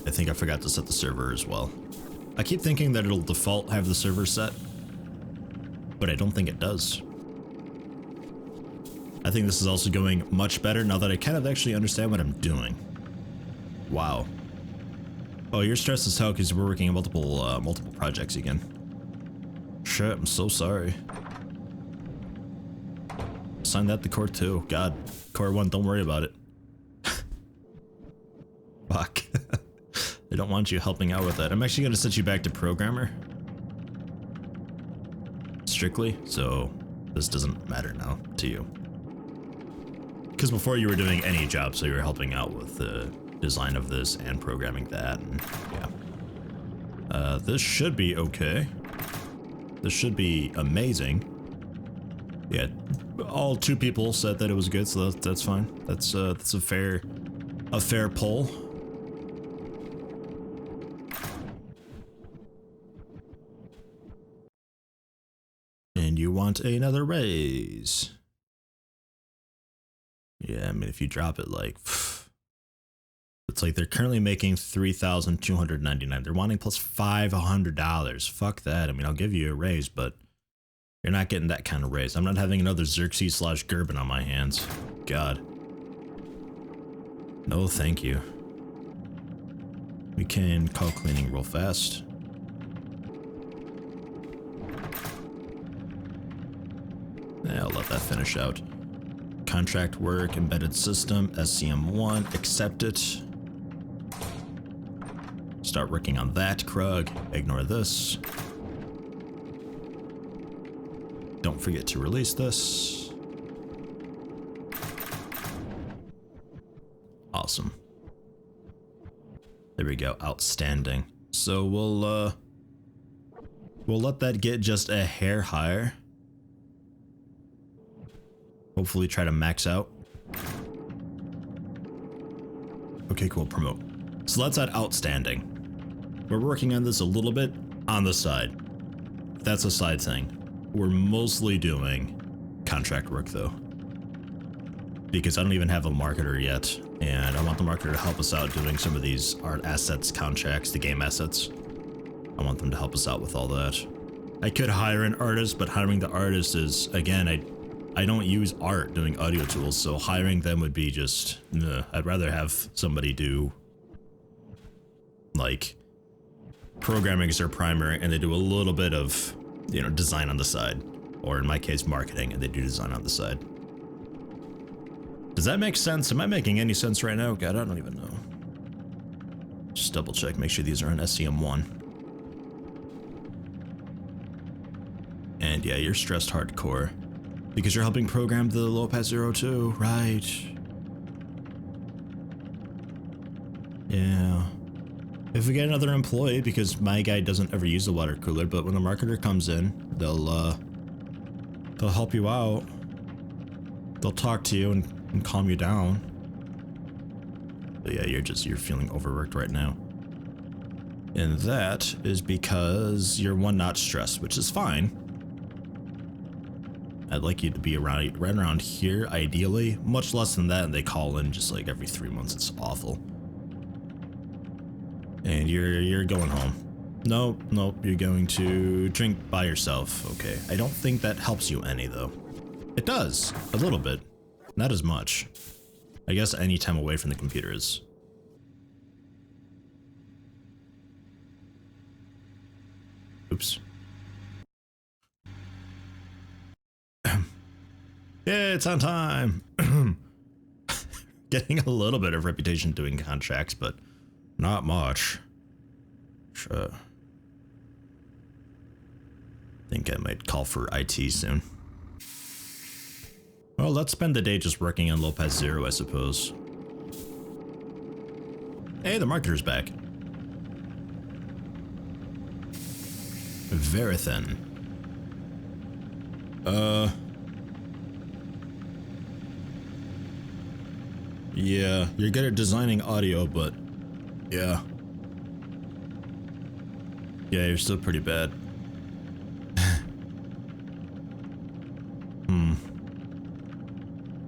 I think I forgot to set the server as well. I keep thinking that it'll default have the server set, but I don't think it does. I think this is also going much better now that I kind of actually understand what I'm doing. Wow. Oh, you're stressed as hell because we're working on multiple projects again. Shit, I'm so sorry. Assign that to core 2. God, core 1, don't worry about it. Fuck. I don't want you helping out with that. I'm actually going to set you back to programmer. Strictly, so this doesn't matter now to you. Because before you were doing any job, so you were helping out with the design of this and programming that, and yeah. This should be okay. This should be amazing. Yeah, all 2 people said that it was good, so that's fine. That's a fair poll. And you want another raise? Yeah, I mean, if you drop it like, it's like they're currently making $3,299. They're wanting plus $500. Fuck that. I mean, I'll give you a raise, but you're not getting that kind of raise. I'm not having another Xerxes / Gerben on my hands. God. No, thank you. We can call cleaning real fast. Yeah, I'll let that finish out. Contract work, embedded system, SCM1, accept it. Start working on that, Krug. Ignore this. Don't forget to release this. Awesome. There we go, outstanding. So we'll let that get just a hair higher. Hopefully try to max out. Okay, cool, promote. So that's at outstanding. We're working on this a little bit on the side. That's a side thing. We're mostly doing contract work though, because I don't even have a marketer yet, and I want the marketer to help us out doing some of these art assets contracts, the game assets. I want them to help us out with all that. I could hire an artist, but hiring the artist is, again, I don't use art doing audio tools, so hiring them would be just, I'd rather have somebody do, like, programming is their primary, and they do a little bit of, you know, design on the side. Or in my case, marketing, and they do design on the side. Does that make sense? Am I making any sense right now? God, I don't even know. Just double check, make sure these are on SCM1. And yeah, you're stressed hardcore. Because you're helping program the Lopez 02, right? Yeah. If we get another employee, because my guy doesn't ever use the water cooler, but when the marketer comes in, they'll help you out. They'll talk to you and calm you down. But yeah, you're feeling overworked right now. And that is because you're not stressed, which is fine. I'd like you to be right around here, ideally. Much less than that, and they call in just like every 3 months. It's awful. And you're going home. Nope, you're going to drink by yourself. Okay, I don't think that helps you any, though. It does, a little bit. Not as much. I guess any time away from the computer is. Oops. Yeah, it's on time. Getting a little bit of reputation doing contracts, but not much. Sure. Think I might call for IT soon. Well, let's spend the day just working on Lopez 0, I suppose. Hey, the marketer's back. Verithin. Yeah, you're good at designing audio, but yeah. Yeah, you're still pretty bad.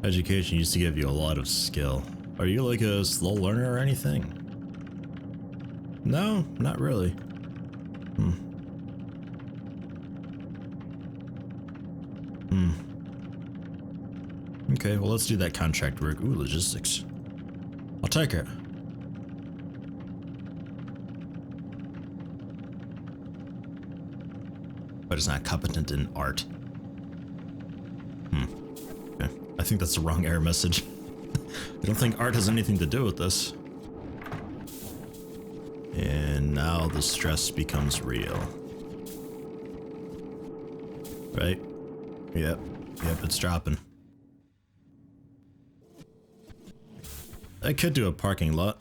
Education used to give you a lot of skill. Are you like a slow learner or anything? No, not really. Okay, well, let's do that contract work. Ooh, logistics. I'll take it. But it's not competent in art. Okay. I think that's the wrong error message. I don't think art has anything to do with this. And now the stress becomes real. Right? Yep, it's dropping. I could do a parking lot.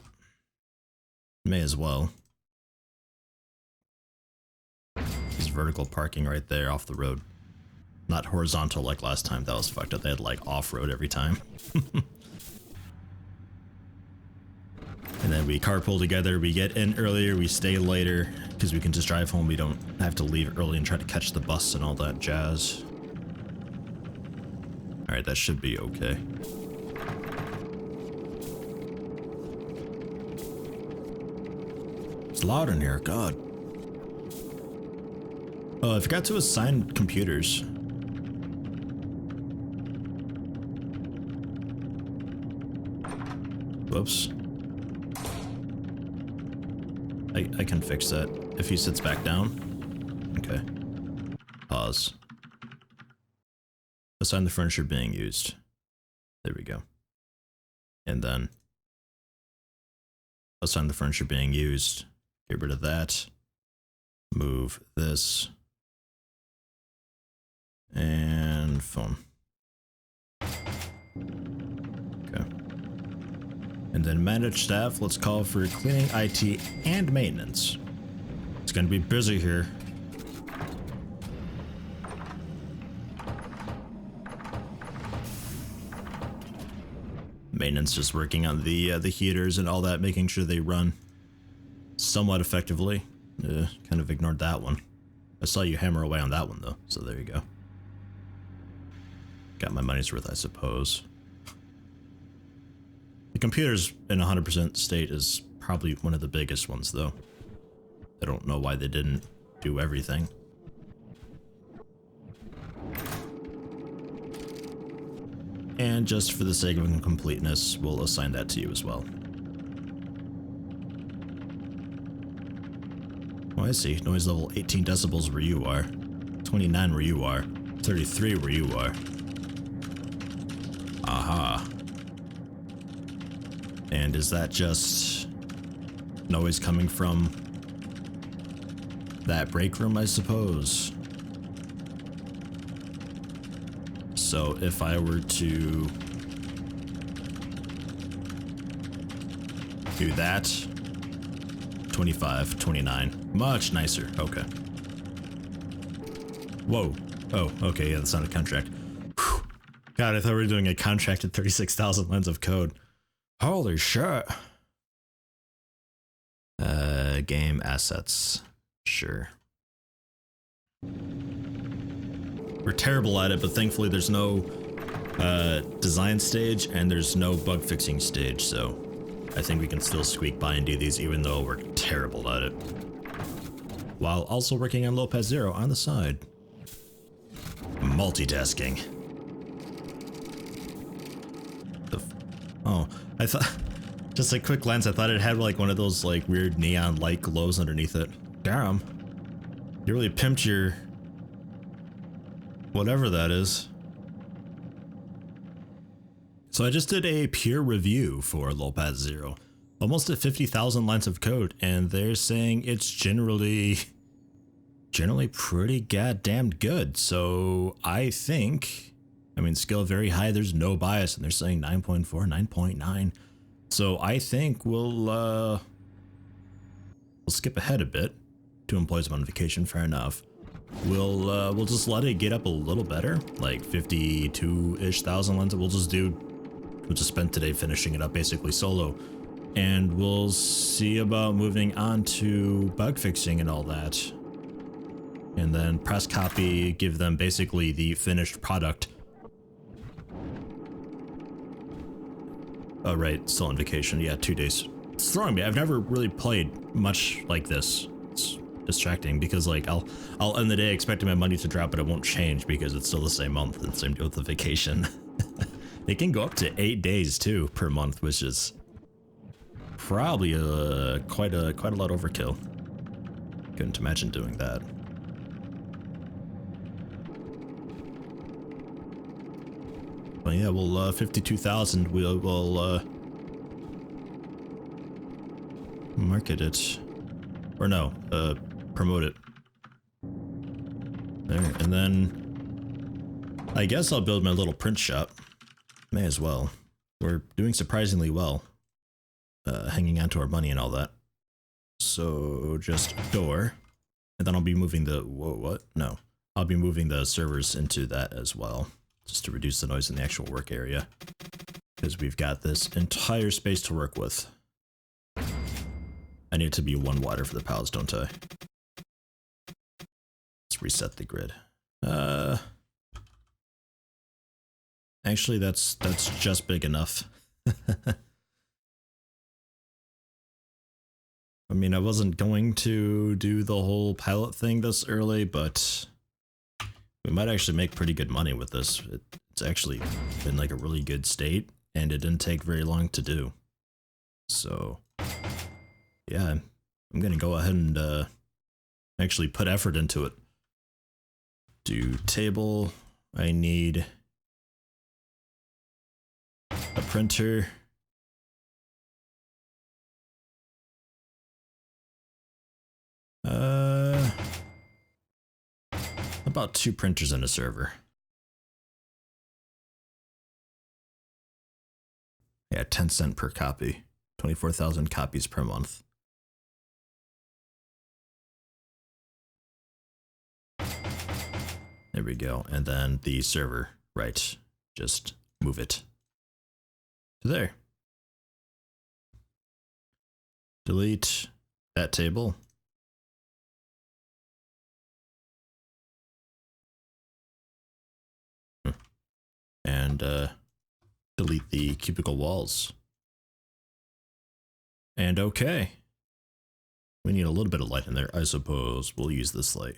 May as well. There's vertical parking right there off the road. Not horizontal like last time. That was fucked up. They had like off-road every time. And then we carpool together. We get in earlier. We stay later because we can just drive home. We don't have to leave early and try to catch the bus and all that jazz. Alright, that should be okay. It's loud in here, God. Oh, I forgot to assign computers. Whoops. I can fix that if he sits back down. Okay. Pause. Assign the furniture being used. There we go. And then assign the furniture being used. Get rid of that. Move this. And phone. Okay. And then manage staff. Let's call for cleaning, IT, and maintenance. It's gonna be busy here. Maintenance just working on the heaters and all that, making sure they run somewhat effectively. Kind of ignored that one. I saw you hammer away on that one though, so there you go. Got my money's worth, I suppose. The computer's in 100% state is probably one of the biggest ones though. I don't know why they didn't do everything. And just for the sake of completeness, we'll assign that to you as well. Oh, I see. Noise level 18 decibels where you are. 29 where you are. 33 where you are. Aha. And is that just noise coming from that break room, I suppose? So if I were to do that, 25, 29, much nicer. Okay. Whoa. Oh, okay. Yeah, that's not a contract. Whew. God, I thought we were doing a contract at 36,000 lines of code. Holy shit. Game assets. Sure. We're terrible at it, but thankfully there's no design stage and there's no bug fixing stage, so I think we can still squeak by and do these even though we're terrible at it. While also working on Lopez Zero on the side. Multitasking. Oh, I thought, just a quick glance, I thought it had like one of those like weird neon light glows underneath it. Damn. You really pimped your whatever that is. So I just did a peer review for Lopez Zero. Almost at 50,000 lines of code, and they're saying it's generally pretty goddamn good. So I think, I mean, skill very high, there's no bias, and they're saying 9.4, 9.9. So I think we'll skip ahead a bit. 2 employees on vacation, fair enough. We'll just let it get up a little better, like 52-ish thousand lines. We'll just spend today finishing it up basically solo, and we'll see about moving on to bug fixing and all that, and then press copy, give them basically the finished product. Oh right, still on vacation. Yeah, 2 days. It's throwing me. I've never really played much like this. It's distracting because like I'll end the day expecting my money to drop, but it won't change because it's still the same month and same deal with the vacation. It can go up to 8 days too per month, which is probably quite a lot overkill. Couldn't imagine doing that. But yeah, well, 52,000. We'll market it, or no, promote it. There, and then I guess I'll build my little print shop. May as well. We're doing surprisingly well, hanging on to our money and all that. So just door, and then I'll be moving the what? No, I'll be moving the servers into that as well, just to reduce the noise in the actual work area, because we've got this entire space to work with. I need it to be 1 water for the pallets, don't I? Let's reset the grid. Actually, that's just big enough. I mean, I wasn't going to do the whole pilot thing this early, but we might actually make pretty good money with this. It's actually been like a really good state, and it didn't take very long to do. So, yeah, I'm gonna go ahead and actually put effort into it. Do table. I need a printer. About 2 printers and a server. Yeah, 10 cents per copy. 24,000 copies per month. There we go. And then the server, right. Just move it to there. Delete that table. And delete the cubicle walls. And okay. We need a little bit of light in there, I suppose. We'll use this light.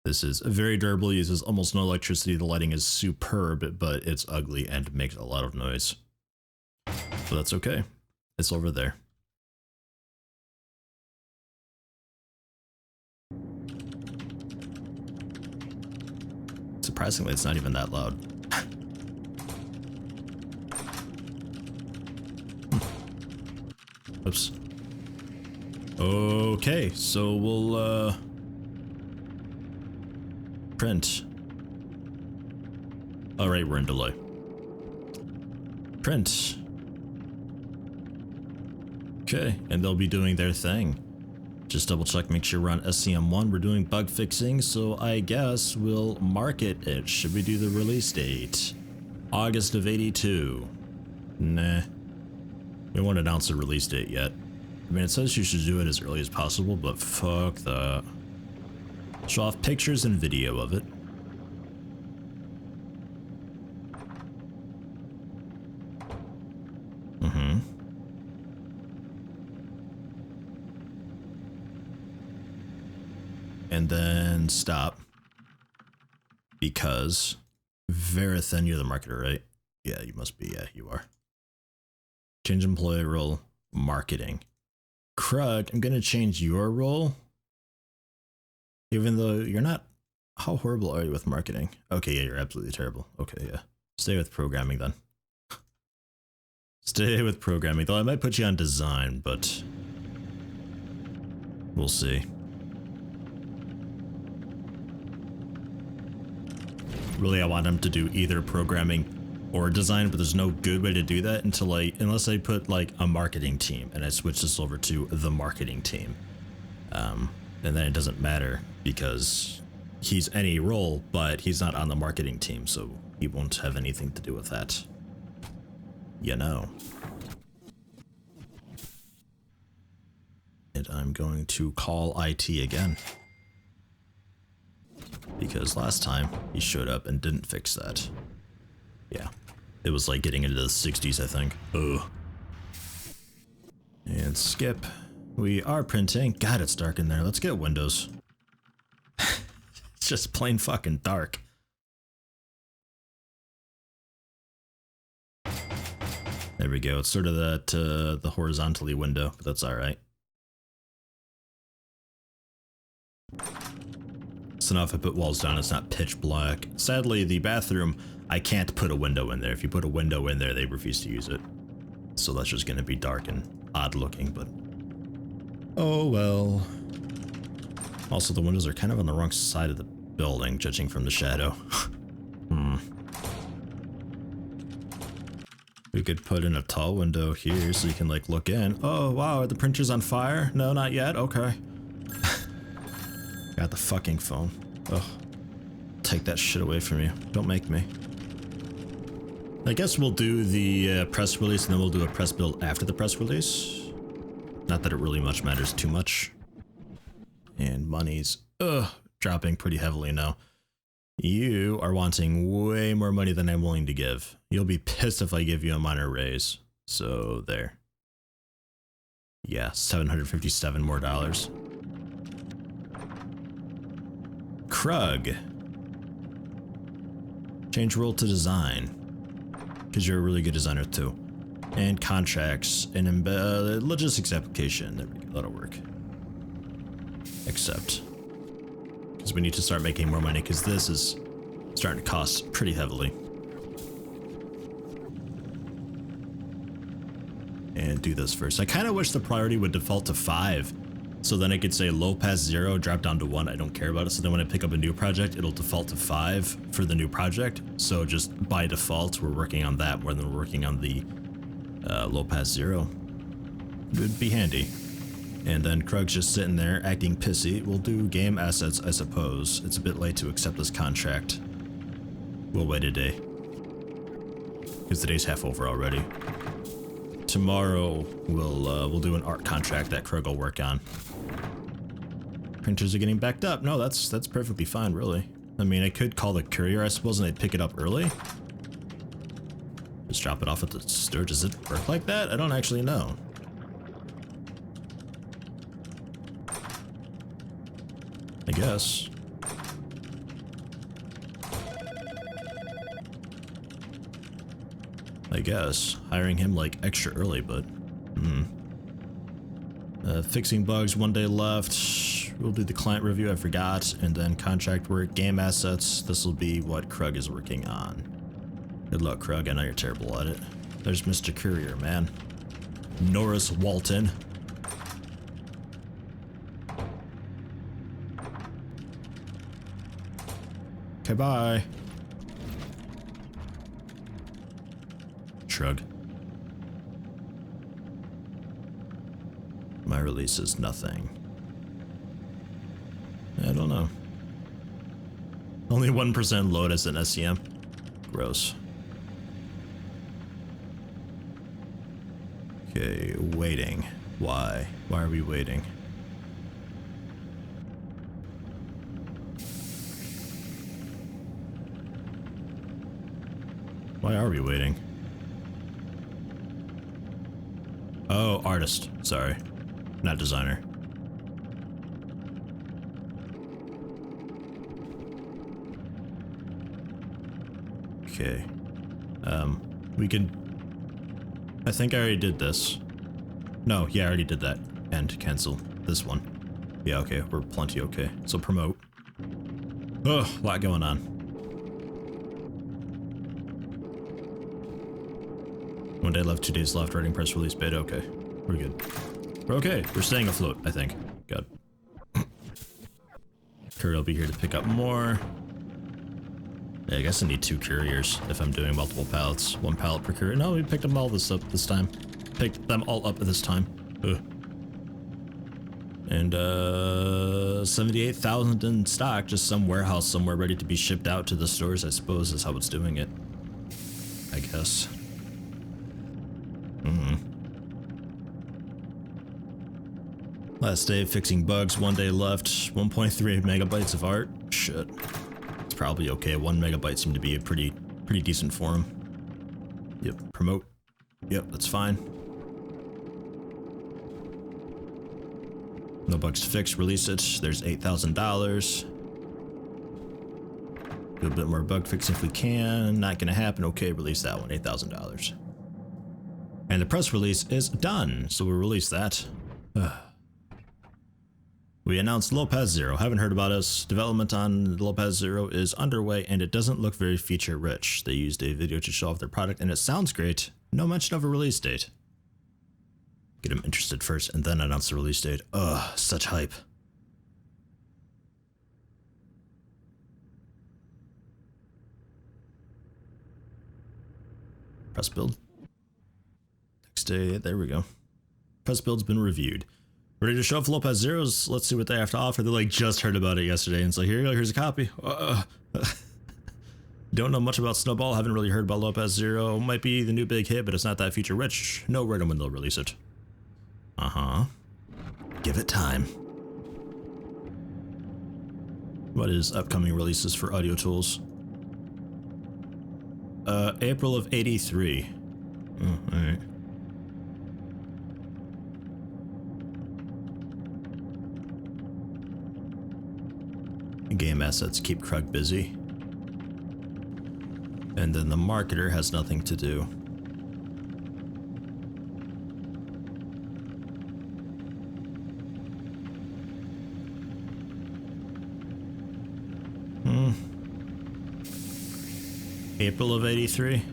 This is very durable, uses almost no electricity. The lighting is superb, but it's ugly and makes a lot of noise. But that's okay. It's over there. Surprisingly, it's not even that loud. Oops. Okay, so we'll print. Alright, we're in delay. Print. Okay, and they'll be doing their thing. Just double check, make sure we're on SCM1. We're doing bug fixing, so I guess we'll market it. Should we do the release date? August of 82. Nah. We won't announce the release date yet. I mean, it says you should do it as early as possible, but fuck that. Show off pictures and video of it. And then stop. Because Verithen, you're the marketer, right? Yeah, you must be. Yeah, you are. Change employee role, marketing. Krug, I'm gonna change your role. Even though you're not. How horrible are you with marketing? Okay, yeah, you're absolutely terrible. Okay, yeah. Stay with programming then. Stay with programming, though I might put you on design, but we'll see. Really, I want him to do either programming or design, but there's no good way to do that unless I put like a marketing team and I switch this over to the marketing team. And then it doesn't matter because he's any role, but he's not on the marketing team, so he won't have anything to do with that. You know. And I'm going to call IT again. Because last time he showed up and didn't fix that. Yeah. It was like getting into the 60s, I think. Ugh. skip. We are printing. God, it's dark in there. Let's get windows. It's just plain fucking dark. There we go. It's sort of that the horizontally window, but that's all right. So now if I put walls down, it's not pitch black. Sadly, the bathroom, I can't put a window in there. If you put a window in there, they refuse to use it. So that's just gonna be dark and odd looking, but oh well. Also, the windows are kind of on the wrong side of the building, judging from the shadow. We could put in a tall window here so you can like look in. Oh wow, are the printers on fire? No, not yet. Okay. Got the fucking phone. Ugh. Take that shit away from you. Don't make me. I guess we'll do the press release and then we'll do a press build after the press release. Not that it really much matters too much. And money's dropping pretty heavily now. You are wanting way more money than I'm willing to give. You'll be pissed if I give you a minor raise. So there. Yeah, $757 more. Krug. Change role to design. Because you're a really good designer too. And contracts and logistics application. There we go, that'll work. Accept. Because we need to start making more money because this is starting to cost pretty heavily. And do this first. I kind of wish the priority would default to 5. So then I could say low past 0, drop down to 1. I don't care about it. So then when I pick up a new project, it'll default to 5 for the new project. So just by default, we're working on that more than we're working on the low past 0. It would be handy. And then Krug's just sitting there acting pissy. We'll do game assets, I suppose. It's a bit late to accept this contract. We'll wait a day. Because the day's half over already. Tomorrow we'll do an art contract that Krug will work on. Printers are getting backed up. No, that's perfectly fine, really. I mean, I could call the courier, I suppose, and they'd pick it up early. Just drop it off at the store. Does it work like that? I don't actually know. I guess. Hiring him like extra early, but fixing bugs, 1 day left. We'll do the client review, I forgot, and then contract work, game assets. This will be what Krug is working on. Good luck, Krug. I know you're terrible at it. There's Mr. Courier, man. Norris Walton. Okay, bye. Shrug. My release is nothing. I don't know. Only 1% load as an SEM. Gross. Okay, waiting. Why? Why are we waiting? Why are we waiting? Oh, artist. Sorry. Not designer. Okay. We can... I think I already did this. No, yeah, I already did that. And cancel this one. Yeah, okay, we're plenty okay. So promote. Oh, a lot going on. 1 day left, 2 days left, writing press release beta. Okay, we're good. We're okay. We're staying afloat, I think. Good. Courier will be here to pick up more. Yeah, I guess I need 2 couriers if I'm doing multiple pallets. 1 pallet per courier. No, we picked them all up this time. Picked them all up this time. Ugh. And 78,000 in stock, just some warehouse somewhere ready to be shipped out to the stores, I suppose is how it's doing it. I guess. Last day of fixing bugs, 1 day left, 1.3 megabytes of art. Shit. It's probably okay. 1 megabyte seemed to be a pretty decent for him. Yep, promote. Yep, that's fine. No bugs fixed, release it. There's $8,000. Do a bit more bug fixing if we can. Not gonna happen. Okay, release that one, $8,000. And the press release is done, so we'll release that. We announced Lopez Zero. Haven't heard about us. Development on Lopez Zero is underway and it doesn't look very feature rich. They used a video to show off their product and it sounds great. No mention of a release date. Get them interested first and then announce the release date. Ugh, such hype. Press build. Next day, there we go. Press build's been reviewed. Ready to show off Lopez Zeros? Let's see what they have to offer. They like just heard about it yesterday and it's like, here you go, here's a copy. Don't know much about Snowball, haven't really heard about Lopez Zero. Might be the new big hit, but it's not that feature rich. No word on when they'll release it. Give it time. What is upcoming releases for audio tools? April of '83. Oh, alright. Game assets keep Krug busy. And then the marketer has nothing to do. April of '83.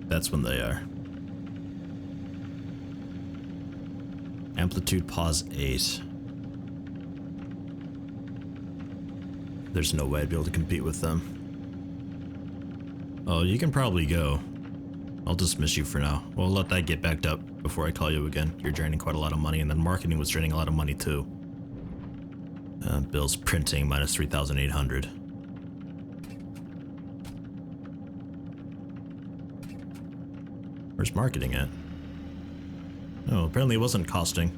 That's when they are. Amplitude pause 8. There's no way I'd be able to compete with them. Oh, you can probably go. I'll dismiss you for now. We'll let that get backed up before I call you again. You're draining quite a lot of money, and then marketing was draining a lot of money too. Bill's printing minus 3,800. Where's marketing at? Oh, apparently it wasn't costing,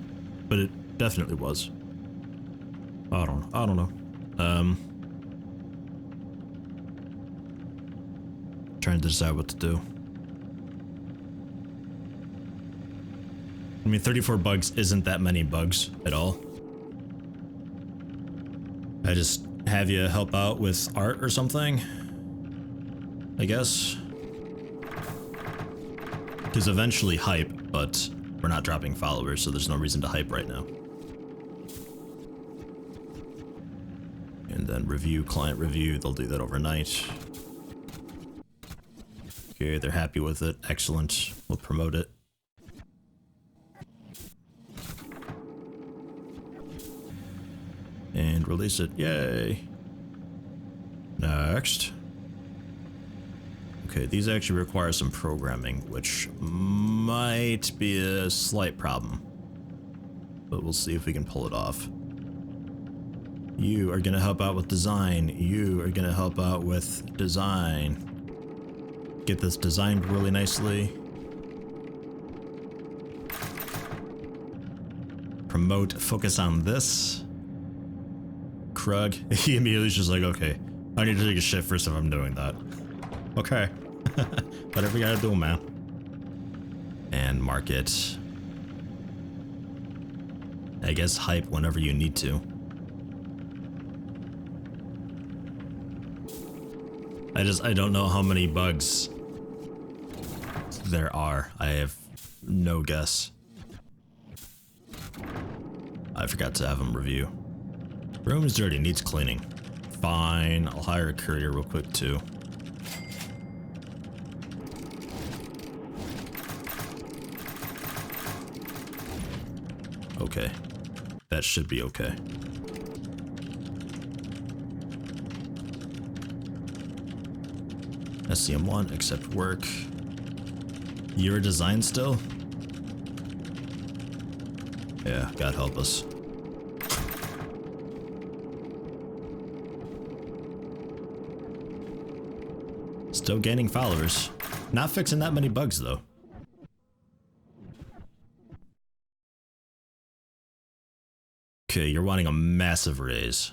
but it definitely was. I don't know. Trying to decide what to do. I mean, 34 bugs isn't that many bugs at all. I just have you help out with art or something, I guess. Because eventually hype, but we're not dropping followers, so there's no reason to hype right now. And then review, client review, they'll do that overnight. Okay, they're happy with it. Excellent. We'll promote it. And release it. Yay! Next. Okay, these actually require some programming, which might be a slight problem. But we'll see if we can pull it off. You are gonna help out with design. You are gonna help out with design. Get this designed really nicely. Promote, focus on this. Krug, he immediately is just like, okay, I need to take a shit first if I'm doing that. Okay. Whatever you gotta do, man. And market. I guess hype whenever you need to. I don't know how many bugs there are. I have no guess. I forgot to have him review. Room is dirty, needs cleaning. Fine, I'll hire a courier real quick too. Okay, that should be okay. SCM1, accept work. Your design still? Yeah, God help us. Still gaining followers. Not fixing that many bugs though. Okay, you're wanting a massive raise.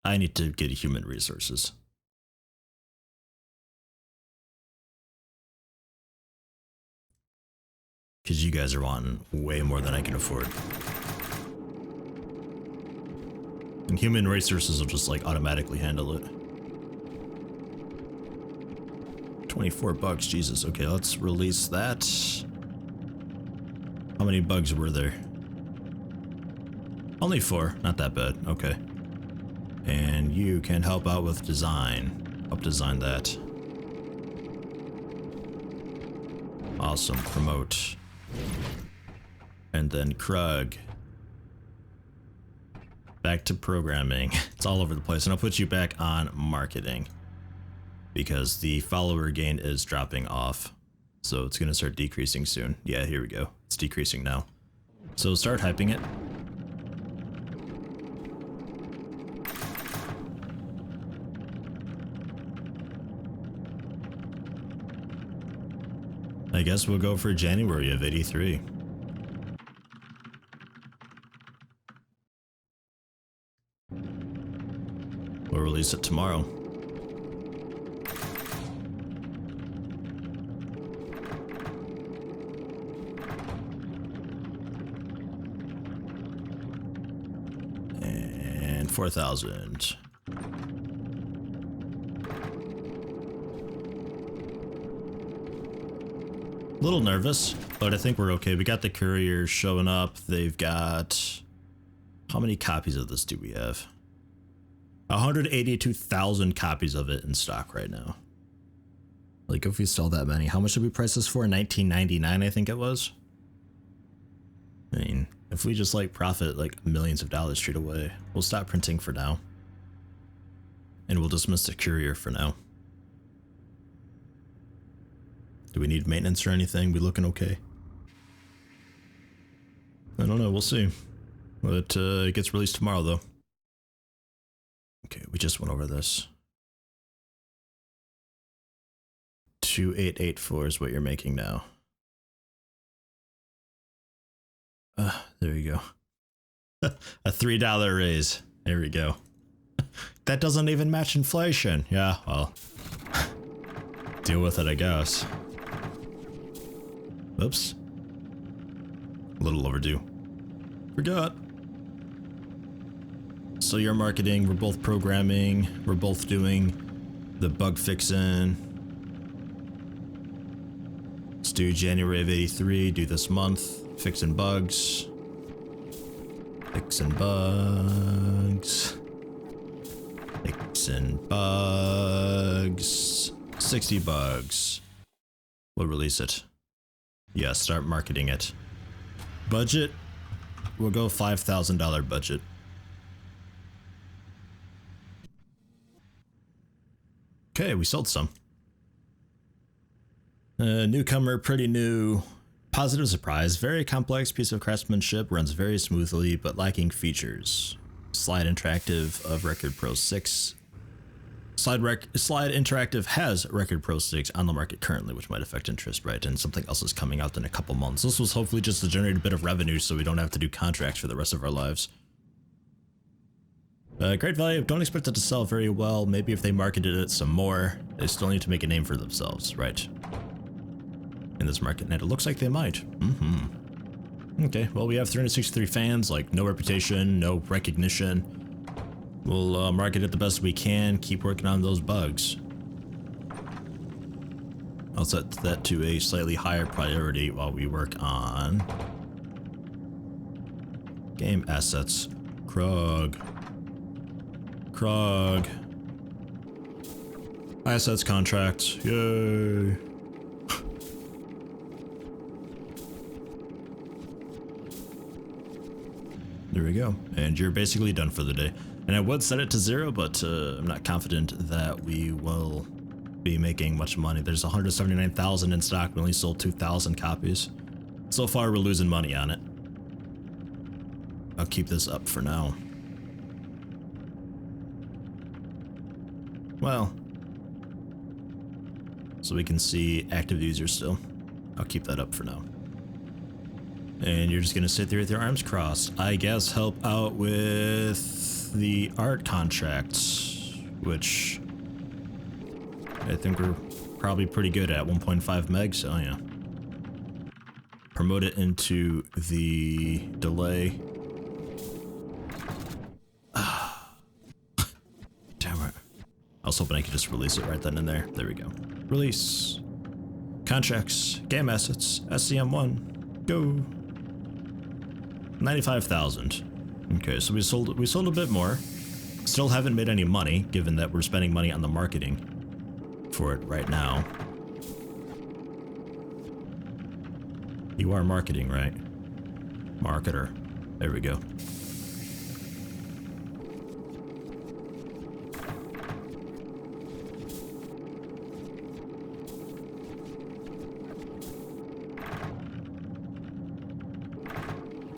I need to get human resources. Because you guys are wanting way more than I can afford. And human resources will just like automatically handle it. 24 bucks, Jesus. Okay, let's release that. How many bugs were there? Only 4, not that bad. Okay. And you can help out with design. Help design that. Awesome, promote. And then Krug. Back to programming. It's all over the place. And I'll put you back on marketing. Because the follower gain is dropping off. So it's going to start decreasing soon. Yeah, here we go. It's decreasing now. So start hyping it. I guess we'll go for January of 83. We'll release it tomorrow. And 4,000. A little nervous, but I think we're okay. We got the courier showing up. They've got... How many copies of this do we have? 182,000 copies of it in stock right now. Like, if we sell that many, how much did we price this for? $19.99, I think it was. I mean, if we just like profit like millions of dollars straight away, we'll stop printing for now. And we'll dismiss the courier for now. Do we need maintenance or anything? We looking okay? I don't know, we'll see. But it gets released tomorrow though. Okay, we just went over this. 2884 is what you're making now. There you go. A $3 raise. There we go. That doesn't even match inflation. Yeah, well. Deal with it, I guess. Oops. A little overdue. Forgot. So you're marketing, we're both programming, we're both doing the bug fixing. Let's do January of 83, do this month. Fixing bugs. Fixing bugs. Fixing bugs. 60 bugs. We'll release it. Yeah, start marketing it. Budget. We'll go $5,000 budget. Okay, we sold some. Newcomer, pretty new. Positive surprise. Very complex piece of craftsmanship. Runs very smoothly, but lacking features. Slide Interactive of Record Pro 6. Slide Interactive has Record Pro 6 on the market currently, which might affect interest, right? And something else is coming out in a couple months. This was hopefully just to generate a bit of revenue so we don't have to do contracts for the rest of our lives. Great value. Don't expect it to sell very well. Maybe if they marketed it some more, they still need to make a name for themselves, right? In this market, and it looks like they might. Okay, well, we have 363 fans, like no reputation, no recognition. We'll market it the best we can, keep working on those bugs. I'll set that to a slightly higher priority while we work on game assets. Krug. Assets contracts. Yay. There we go. And you're basically done for the day. And I would set it to 0, but I'm not confident that we will be making much money. There's 179,000 in stock. We only sold 2,000 copies. So far, we're losing money on it. I'll keep this up for now. Well, so we can see active users still. I'll keep that up for now. And you're just gonna sit there with your arms crossed. I guess help out with the art contracts, which I think we're probably pretty good at. 1.5 megs. Oh yeah. promote it into the delay. Damn it. I was hoping I could just release it right then and there. There we go. Release. Contracts. Game assets. SCM1. Go. 95,000. Okay, so we sold a bit more. Still haven't made any money, given that we're spending money on the marketing for it right now. You are marketing, right? Marketer. There we go.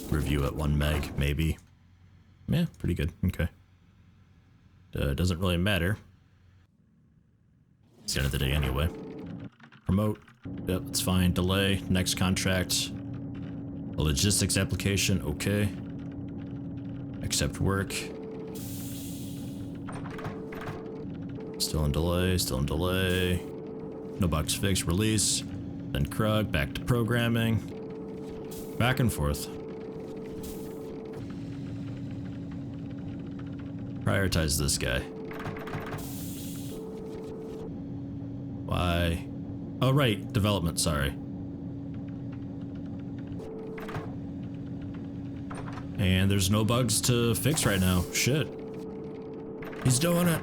Review at 1 meg, maybe. Yeah, pretty good. Okay. Doesn't really matter. It's the end of the day anyway. Promote. Yep, it's fine. Delay. Next contract. A logistics application. Okay. Accept work. Still in delay. Still in delay. No bugs fixed. Release. Then Krug. Back to programming. Back and forth. Prioritize this guy. Why? Oh, right. Development, sorry. And there's no bugs to fix right now. Shit. He's doing it.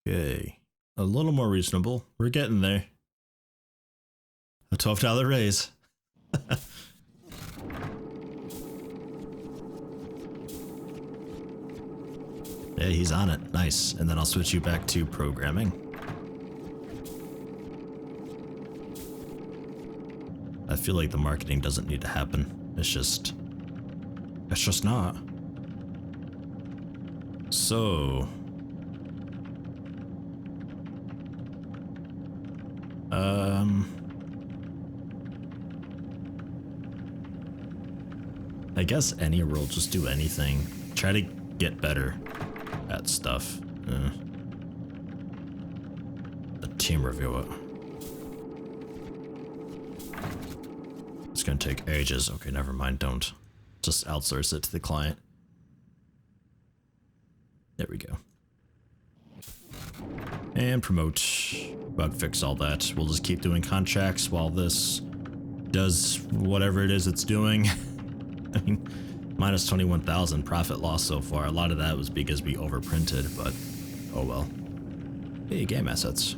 Okay. A little more reasonable. We're getting there. A $12 raise. Yeah, he's on it. Nice. And then I'll switch you back to programming. I feel like the marketing doesn't need to happen. It's just not. So, I guess any role, just do anything. Try to get better at stuff. The team review it. It's gonna take ages. Okay, never mind, don't. Just outsource it to the client. There we go. And promote. Bug fix all that. We'll just keep doing contracts while this does whatever it is it's doing. I mean, minus 21,000 profit loss so far. A lot of that was because we overprinted, but oh well. Hey, game assets.